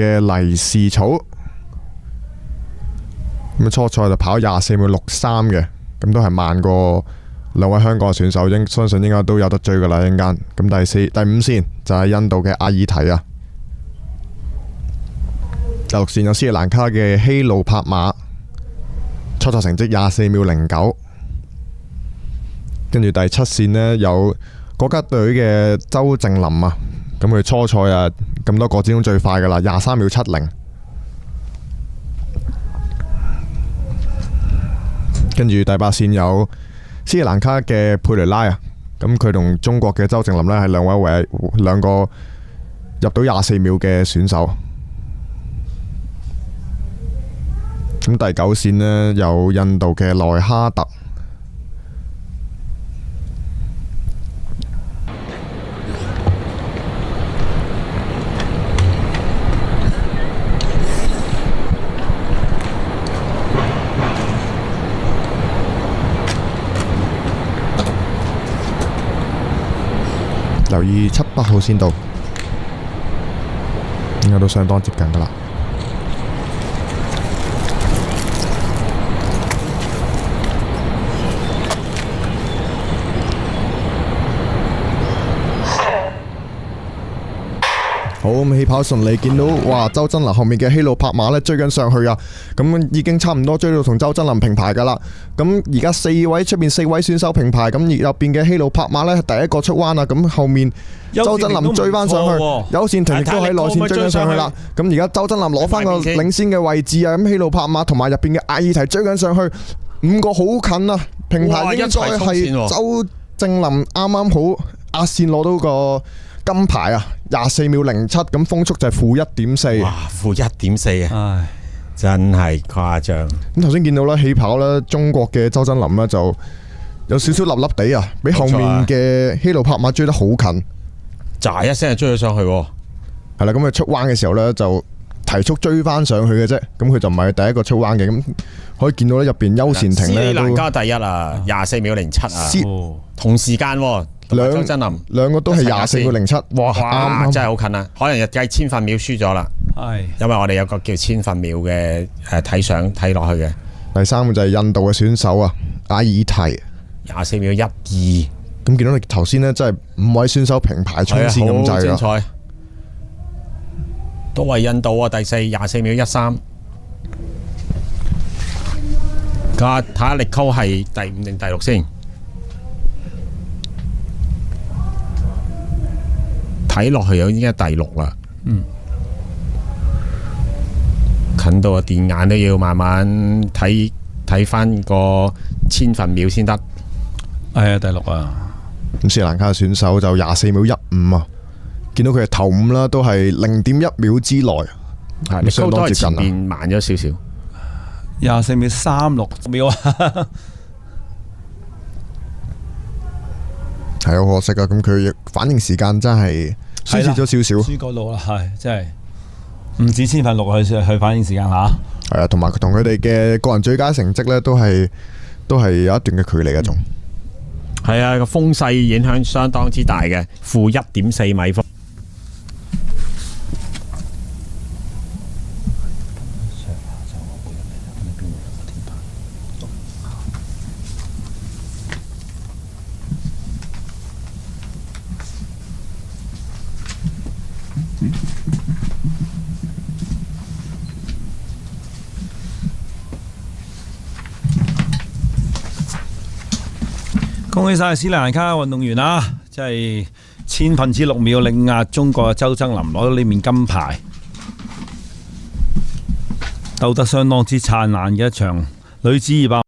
嘅黎氏草，咁初賽就跑24秒63嘅，咁都係慢過兩位香港選手，相信應該都有得追噶啦，一陣間。咁第五線就係印度嘅阿爾提啊，第六線有斯里蘭卡嘅希路帕馬，初賽成績24秒09，跟住第七線呢，有國家隊嘅周正林啊，咁佢初賽啊咁多個之中最快噶啦，23秒70。跟住第八線有斯里蘭卡嘅佩雷拉啊，咁佢同中國嘅周正林呢係兩個入到24秒嘅選手。咁第九線呢，有印度嘅內哈特，留意7、8號線道，應該都相當接近噶啦。好，咁起跑順利，見到哇周真林後面嘅希路帕馬咧追緊上去啊！咁已經差唔多追到同周真林平排噶啦。咁而家出邊四位選手平排，咁而入邊嘅希路帕馬呢，第一個出彎啊！咁後面周真林追翻上去，優善廷亦都喺內線追緊上去啦。咁而家周真林攞翻個領先嘅位置啊！咁希路帕馬同埋入邊嘅阿爾提追緊上去，5個好近啊！平排應該係周正林啱啱好壓線攞到個金牌啊，24秒07，咁風速就係-1.4。哇，-1.4啊！真係誇張。咁頭先見到啦，起跑啦，中國嘅周真林呢就有少少笠笠地啊，比後面嘅希路帕馬追得好近，喳一聲就追咗上去。係啦，咁佢出彎嘅時候呢，就提速追翻上去嘅啫，咁佢就唔係第一個出彎嘅，咁可以見到咧入邊優善廷呢，斯里蘭卡第一啊，24秒07啊，同時間周真林兩個都係24秒07，哇，啱真係好近啊！可能日計千分秒輸咗啦，因為我哋有個叫千分秒嘅睇相睇落去嘅。第三個就係印度嘅選手啊，阿爾提24秒12，咁見到你頭先呢，真係5位選手平排衝線咁滯啊！都係印度啊，第四24秒13。睇下力溝係第5定第6先。睇落去已經係第6啦。近到個電眼都要慢慢睇翻個千分秒先得。係啊，第6啊。咁斯里蘭卡嘅選手就24秒15啊，見到佢係頭5啦，都係0.1秒之內，係相當接近啊。前面慢咗少少。24秒36秒啊。係好可惜啊！咁佢反應時間真係輸蝕咗少少，輸嗰度啦，係真係唔止千分6去反應時間吓。係啊，同埋同佢哋嘅個人最佳成績呢，都係有一段嘅距離嘅，仲係啊，個風勢影響相當之大嘅，-1.4米風。恭喜晒斯里蘭卡運動員啊！即係6/1000秒力壓中國嘅周真林，攞到呢面金牌，鬥得相當之燦爛嘅一場女子200。